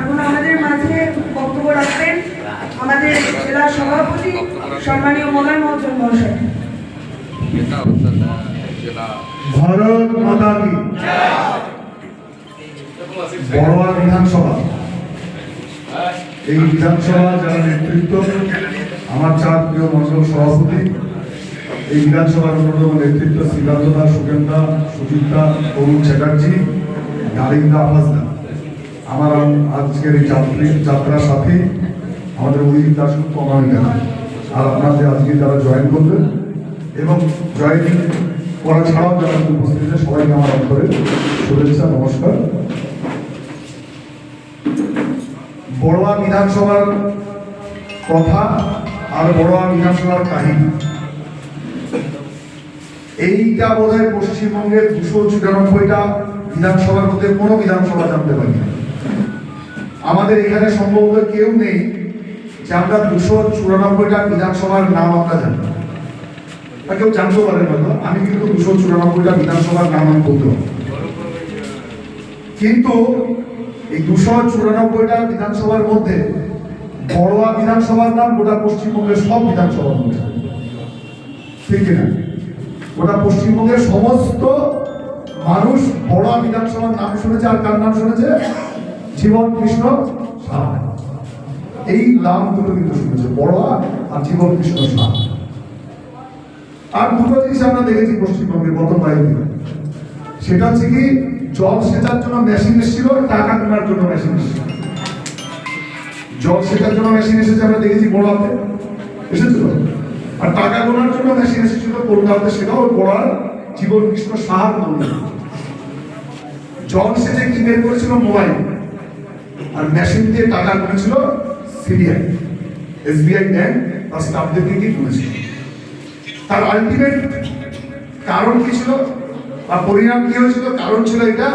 এখন আমাদের মাঝে বক্তব্য রাখবেন আমাদের জেলা সভাপতি সম্মানীয় মলয় মহাজন মহাশয়। ভারত মাতা কি বড়োয়া বিধানসভা, এই বিধানসভা যারা নেতৃত্ব, আমার চার প্রিয় মন্ডল সভাপতি, এই বিধানসভার অন্যতম নেতৃত্ব শ্রীকান্ত দা, সুকেন দা, সুজিত দা, অরুণ চ্যাটার্জি, ডালিম দা, আফাজ দা, আমার আজকের এই যাত্রার সাথে আমাদের অভিজিৎ দাসগুপ্ত, অনামিকা, আর আপনাদের আজকে যারা জয়েন করবেন এবং জয়েনিং করা ছাড়াও যারা উপস্থিত আছে সবাইকে আমার অন্তরে শুভেচ্ছা, নমস্কার। বড়োয়া বিধানসভার কথা আর বড়োয়া বিধানসভার কাহিনী, এইটা বোধ হয় পশ্চিমবঙ্গের 294টা বিধানসভার মধ্যে কোনো বিধানসভা জানতে পারি না। আমাদের এখানে সম্ভবত কেউ নেই যে আমরা 294টা বিধানসভার নাম আমরা জানি, বা কেউ জানতে পারেন হয়তো। আমি কিন্তু 294টা বিধানসভার নাম আমি বলতে পারি, কিন্তু এই 294টা বিধানসভার মধ্যে বড়োয়া বিধানসভার নাম গোটা পশ্চিমবঙ্গের সব বিধানসভার মধ্যে, ঠিক না? গোটা পশ্চিমবঙ্গের সমস্ত মানুষ বড়োয়া বিধানসভার নাম শুনেছে। আর কার নাম শুনেছে? জীবন কৃষ্ণ সাহা। এই নাম দুটো কিন্তু শুনেছে, বড়োয়া আর জীবন কৃষ্ণ সাহা। আর দুটো জিনিস আমরা দেখেছি পশ্চিমবঙ্গে গত কয়েকদিন, সেটা হচ্ছে কি, জল সেচার জন্য মেশিন এসেছিল, টাকা কেনার জন্য মেশিন এসেছিল। জল সেচার জন্য মেশিন এসেছে আমরা দেখেছি বড়োয়াতে, এসেছিল। আর টাকা গোনার জন্য মেশিন এসেছিল কলকাতাতে, সেটাও বড়ার জীবন কৃষ্ণ সাহার নামে। জল সেচে কি বের করেছিল? মোবাইল। আর মেশিন দিয়ে টাকা গুনেছিল সিবিআই, এসবিআই ব্যাংক বা স্টাফদেরকে দিয়ে গুনেছিল। তার আলটিমেট কারণ কি ছিল বা পরিণাম কি হয়েছিল? কারণ ছিল এটা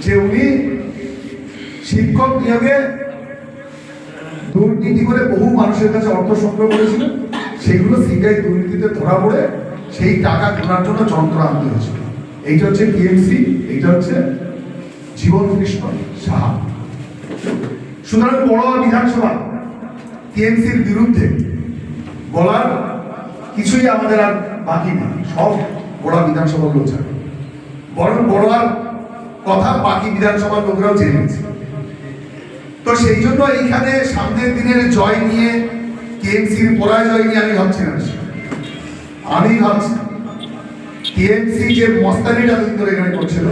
যে উনি শিক্ষক নিয়োগে দুর্নীতি করে বহু মানুষের কাছে অর্থ সংগ্রহ করেছিলেন। সেইগুলো সিবিআই দুর্নীতিতে ধরা পড়ে সেই টাকা গোনার জন্য যন্ত্র আনতে হয়েছিল। এইটা হচ্ছে টিএমসি, এইটা হচ্ছে জীবন কৃষ্ণ সাহা। সুতরাং বড়োয়া বিধানসভা টিএমসির বিরুদ্ধে বলার কিছুই আমাদের আর বাকি নেই, সব বড়োয়া বিধানসভা লোক জানে। বরং বড়োয়ার কথা বাকি বিধানসভার লোকরাও জেনে গেছে। তো সেই জন্য এইখানে সামনের দিনের জয় নিয়ে, টিএমসির পরাজয় নিয়ে আমি ভাবছি না। আমি ভাবছি টিএমসি যে মস্তানিটা দিন ধরে এখানে করছিল,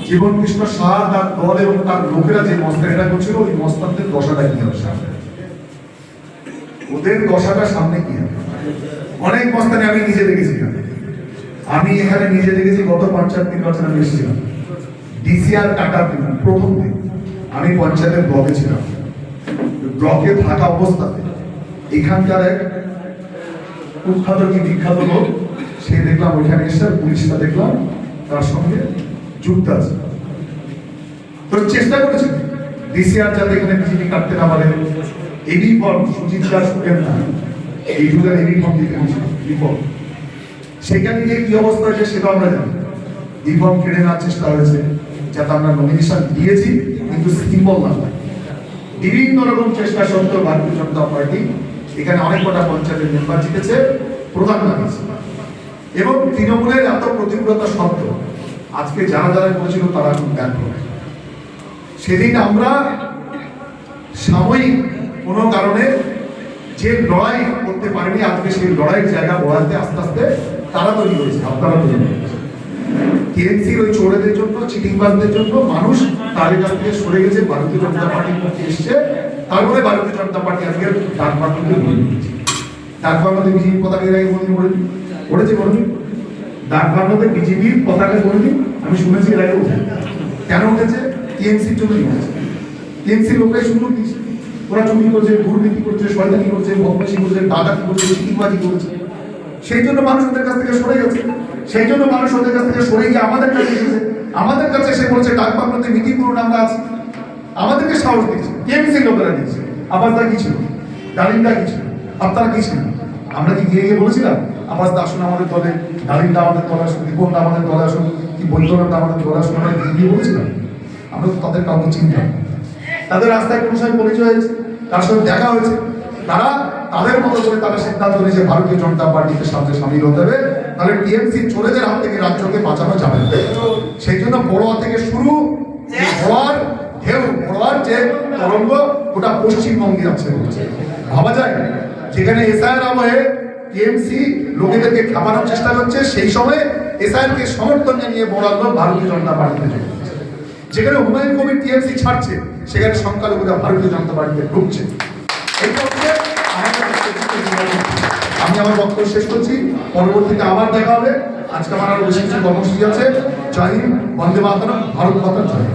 জীবন কৃষ্ণ সাহা, তার দল এবং তার লোকেরা যে মস্তানিটা করছিল, ওই মস্তানদের দশাটা কি হবে সামনে, ওদের দশাটা সামনে কি হবে। অনেক মস্তানি আমি নিজে দেখেছি, আমি এখানে নিজে দেখেছি। গত পঞ্চায়েত নির্বাচনে আমি এসেছিলাম, ডিসিআর কাটার দিন, প্রথম দিন আমি পঞ্চায়েতের ব্লকে ছিলাম। ব্লকে থাকা অবস্থাতে এখানকার এক কুখ্যাত কি বিখ্যাত লোক, সে দেখলাম ওইখানে এসে পুলিশটা দেখলাম তার সঙ্গে যুক্ত আছে। তো চেষ্টা করেছে ডিসিআর যাতে এখানে বিজেপি কাটতে না পারে। এবি ফর্ম সুজিত দাস সুকেন না, এই দুজন এবি ফর্ম দিতে রিফর্ম, সেখানে গিয়ে কি অবস্থা হয়েছে সেটা আমরা জানি। রিফর্ম কেড়ে নেওয়ার চেষ্টা হয়েছে, যাতে আমরা নমিনেশন দিয়েছি কিন্তু সিম্বল না হয়। বিভিন্ন রকম চেষ্টা সত্ত্বেও ভারতীয় জনতা পার্টি এখানে অনেক কটা পঞ্চায়েতের মেম্বার জিতেছে, প্রধান লাগিয়েছে। এবং তৃণমূলের এত প্রতিকূলতা সত্ত্বেও আজকে যারা যারা করেছিল তারা খুব ব্যর্থ। সেদিন আমরা সাময়িক কোনো কারণে যে লড়াই করতে পারেনি, আজকে সেই লড়াইয়ের জায়গা বড়াতে আস্তে আস্তে তারা তৈরি হয়েছে, আপনারা তৈরি হয়েছে। টিএমসির ওই চোরেদের জন্য, চিটিংবাজদের জন্য মানুষ তাদের কাছ থেকে সরে গেছে, ভারতীয় জনতা পার্টির পক্ষে এসছে। তারপরে ভারতীয় জনতা পার্টি আজকে ডাক বাংলাতে বলে দিয়েছে। ডাক বাংলাতে বিজেপির পতাকা এর আগে কোনদিন করেছে? কোনদিন ডাক বাংলাতে বিজেপির পতাকা কোনদিন আমি শুনেছি এর আগে উঠে। কেন উঠেছে? টিএমসির জন্যই উঠেছে। টিএমসির লোকরাই সুযোগ দিয়েছে। ওরা চুরি করছে, দুর্নীতি করছে, শয়তানি করছে, বদমাশি করছে, ডাকাতি করছে, চিটিংবাজি করছে। সেই জন্য মানুষ ওদের কাছ থেকে সরে গেছে। সেই জন্য মানুষ ওদের কাছ থেকে সরে গিয়ে আমাদের কাছে এসেছে। আমাদের কাছে এসে বলছে ডাক বাংলাতে মিটিং করুন, আমরা আছি। আমাদেরকে সাহস দিয়েছে, টিএমসির লোকেরা দিয়েছে। আবাসদা কি ছিল, ডালিমদা কি ছিল, আপনারা কি ছিলেন? আমরা কি গিয়ে গিয়ে বলেছিলাম আবাসদা আসুন আমাদের দলে, ডালিমদা আমাদের দলে আসুন, দীপনদা আমাদের দলে আসুন, কি বৈদ্যনাথ আমাদের দলে আসুন? আমরা গিয়ে গিয়ে বলেছিলাম? আমরা তো তাদের কাউকে চিনতাম না। তাদের রাস্তায় কোনো সময় পরিচয় হয়েছে, তার সাথে দেখা হয়েছে, তারা তাদের মতো করে তারা সিদ্ধান্ত নিয়েছে ভারতীয় জনতা পার্টিতে সাথে সামিল হতে হবে, তাহলে টিএমসি চোরেদের হাত থেকে রাজ্যকে বাঁচানো যাবে না। সেই জন্য বড়োয়া থেকে শুরু, বড়োয়ার ঢেউ, বড়োয়ার যে তরঙ্গ গোটা পশ্চিমবঙ্গে আছে। ভাবা যায় যেখানে এসআইআর আমলে টিএমসি লোকেদেরকে খাপানোর চেষ্টা করছে, সেই সময় এসআইআর কে সমর্থন জানিয়ে বড়োয়ার লোক ভারতীয় জনতা পার্টিতে যোগ দিচ্ছে। যেখানে হুমায়ুন কবির টিএমসি ছাড়ছে, সেখানে সংখ্যালঘুরা ভারতীয় জনতা পার্টিতে ঢুকছে। এইটা হচ্ছে আমি আমার বক্তব্য শেষ করছি, পরবর্তীতে আবার দেখা হবে। আজকে আমার আরো বেশি কিছু কর্মসূচি আছে। জয় হিন্দ, বন্দে মাতরম, ভারত মাতা জয়।